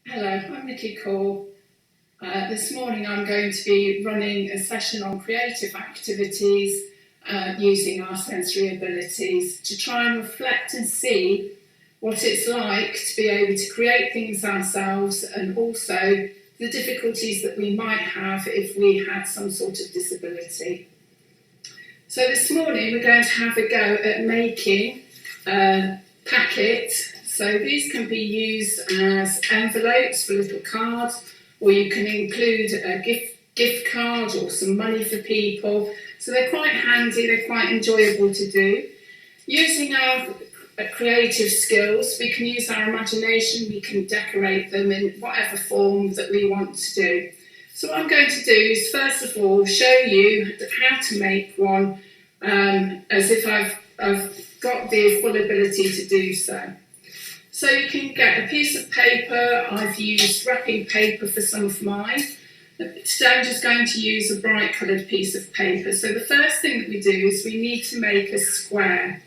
Hello, I'm Nikki Cole. This morning I'm going to be running a session on creative activities using our sensory abilities to try and reflect and see what it's like to be able to create things ourselves, and also the difficulties that we might have if we had some sort of disability. So this morning we're going to have a go at making a packet. So these can be used as envelopes for little cards, or you can include a gift card or some money for people. So they're quite handy, they're quite enjoyable to do. Using our creative skills, we can use our imagination, we can decorate them in whatever form that we want to do. So what I'm going to do is first of all show you how to make one as if I've got the full ability to do so. So you can get a piece of paper. I've used wrapping paper for some of mine. Today I'm just going to use a bright coloured piece of paper. So the first thing that we do is we need to make a square.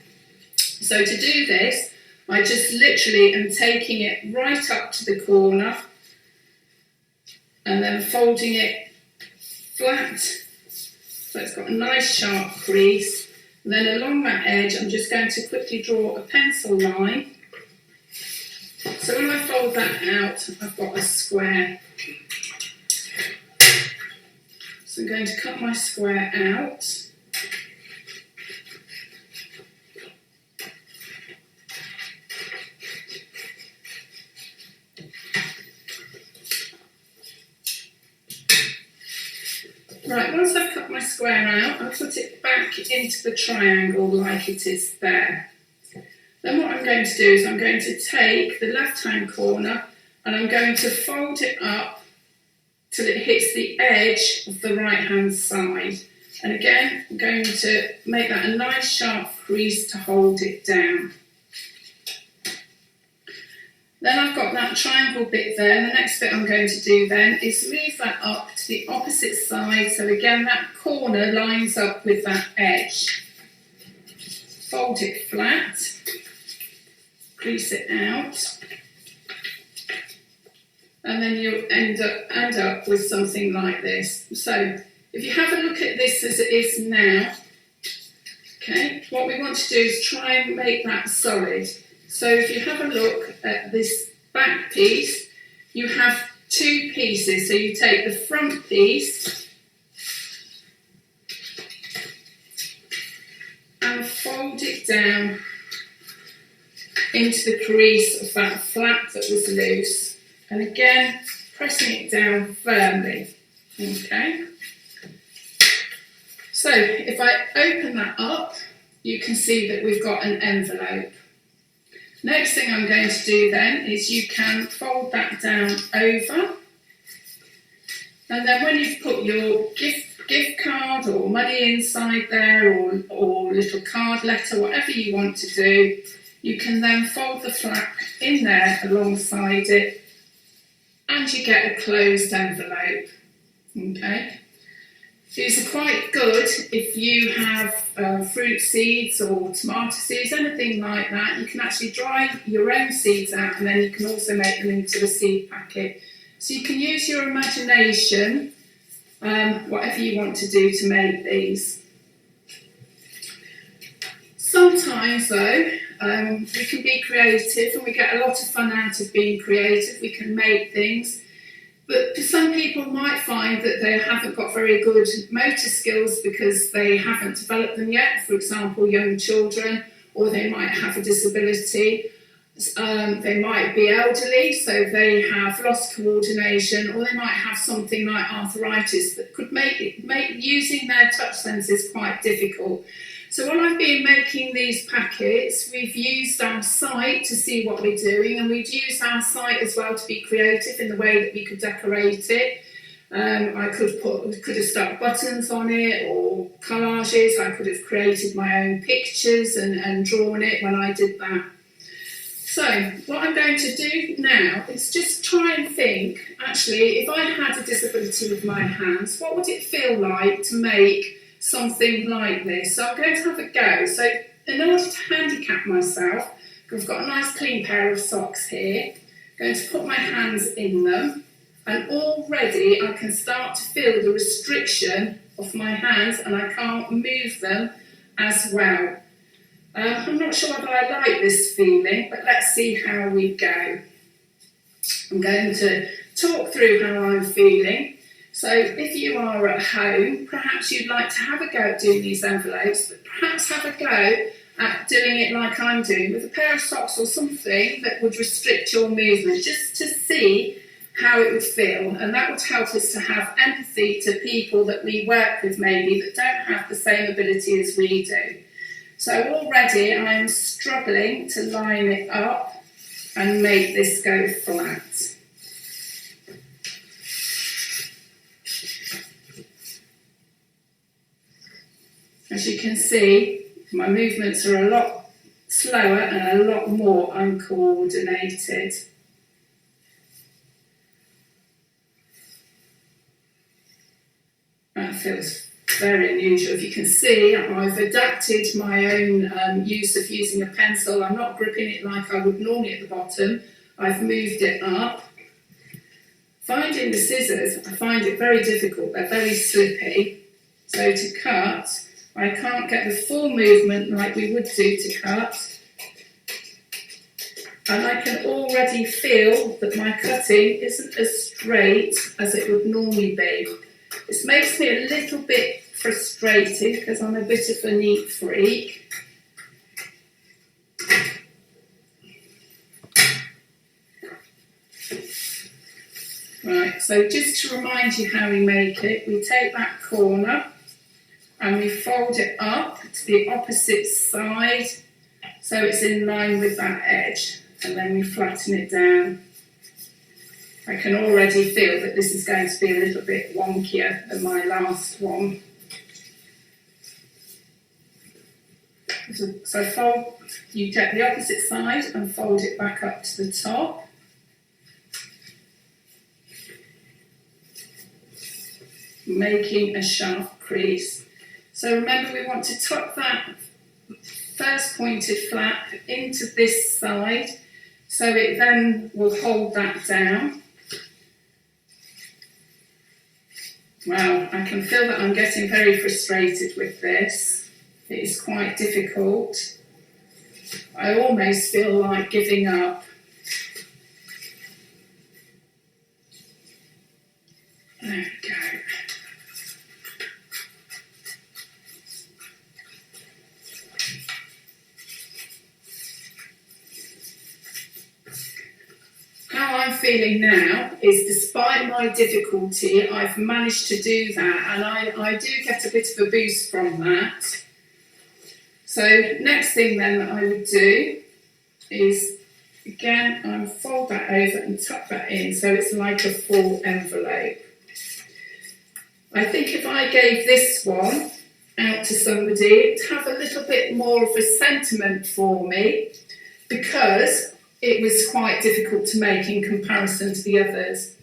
So to do this, I just literally am taking it right up to the corner and then folding it flat. So it's got a nice sharp crease. And then along that edge, I'm just going to quickly draw a pencil line. So when I fold that out, I've got a square. So I'm going to cut my square out. Right, once I've cut my square out, I'll put it back into the triangle like it is there. Then what I'm going to do is I'm going to take the left-hand corner and I'm going to fold it up till it hits the edge of the right-hand side. And again, I'm going to make that a nice sharp crease to hold it down. Then I've got that triangle bit there. The next bit I'm going to do then is move that up to the opposite side. So again, that corner lines up with that edge. Fold it flat. Crease it out, and then you'll end up with something like this. So if you have a look at this as it is now, okay, what we want to do is try and make that solid. So if you have a look at this back piece, you have two pieces. So you take the front piece and fold it down into the crease of that flap that was loose, and again pressing it down firmly. Okay, so if I open that up, you can see that we've got an envelope. Next thing I'm going to do then is you can fold that down over, and then when you've put your gift card or money inside there, or little card letter, whatever you want to do, you can then fold the flap in there alongside it, and you get a closed envelope. Okay. These are quite good if you have fruit seeds or tomato seeds, anything like that. You can actually dry your own seeds out, and then you can also make them into a seed packet. So you can use your imagination, whatever you want to do to make these. Sometimes though, we can be creative, and we get a lot of fun out of being creative. We can make things, but some people might find that they haven't got very good motor skills because they haven't developed them yet. For example, young children, or they might have a disability. They might be elderly, so they have lost coordination, or they might have something like arthritis that could make using their touch senses quite difficult. So while I've been making these packets, we've used our site to see what we're doing, and we've used our site as well to be creative in the way that we could decorate it. I could have stuck buttons on it, or collages. I could have created my own pictures and drawn it when I did that. So what I'm going to do now is just try and think, actually, if I had a disability with my hands, what would it feel like to make something like this? So I'm going to have a go. So in order to handicap myself, I've got a nice clean pair of socks here. going to put my hands in them, and already I can start to feel the restriction of my hands and I can't move them as well. I'm not sure whether I like this feeling, but let's see how we go. I'm going to talk through how I'm feeling. So if you are at home, perhaps you'd like to have a go at doing these envelopes, but perhaps have a go at doing it like I'm doing, with a pair of socks or something that would restrict your movement, just to see how it would feel. And that would help us to have empathy to people that we work with maybe that don't have the same ability as we do. So already I am struggling to line it up and make this go flat. As you can see, my movements are a lot slower and a lot more uncoordinated. That feels very unusual. If you can see, I've adapted my own use of using a pencil. I'm not gripping it like I would normally at the bottom. I've moved it up. Finding the scissors, I find it very difficult. They're very slippy. So to cut, I can't get the full movement like we would do to cut. And I can already feel that my cutting isn't as straight as it would normally be. This makes me a little bit frustrated because I'm a bit of a neat freak. Right, so just to remind you how we make it, we take that corner and we fold it up to the opposite side so it's in line with that edge, and then we flatten it down. I can already feel that this is going to be a little bit wonkier than my last one. So you get the opposite side and fold it back up to the top. Making a sharp crease. So remember, we want to tuck that first pointed flap into this side so it then will hold that down. Wow, I can feel that I'm getting very frustrated with this. It is quite difficult. I almost feel like giving up. There we go. How I'm feeling now is, despite my difficulty, I've managed to do that, and I do get a bit of a boost from that. So next thing then that I would do is, again, fold that over and tuck that in so it's like a full envelope. I think if I gave this one out to somebody, it'd have a little bit more of a sentiment for me, because it was quite difficult to make in comparison to the others.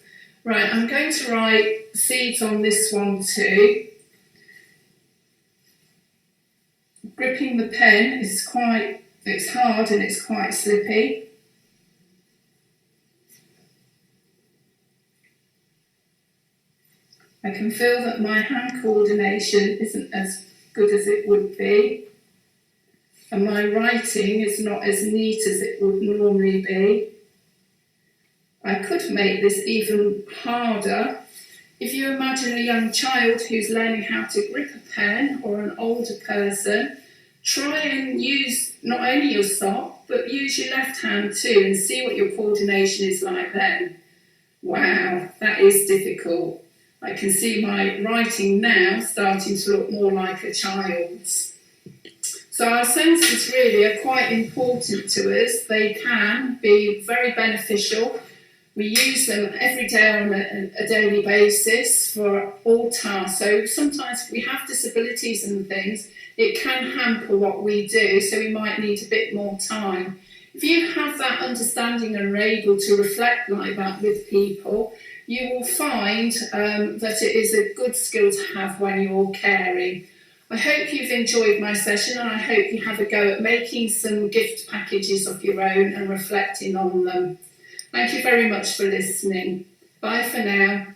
Right, I'm going to write seeds on this one too. Gripping the pen is it's hard and it's quite slippy. I can feel that my hand coordination isn't as good as it would be, and my writing is not as neat as it would normally be. I could make this even harder. If you imagine a young child who's learning how to grip a pen, or an older person, try and use not only your sock, but use your left hand too, and see what your coordination is like then. Wow, that is difficult. I can see my writing now starting to look more like a child's. So our senses really are quite important to us. They can be very beneficial. We use them every day on a daily basis for all tasks. So sometimes if we have disabilities and things, it can hamper what we do, so we might need a bit more time. If you have that understanding and are able to reflect like that with people, you will find that it is a good skill to have when you're caring. I hope you've enjoyed my session, and I hope you have a go at making some gift packages of your own and reflecting on them. Thank you very much for listening. Bye for now.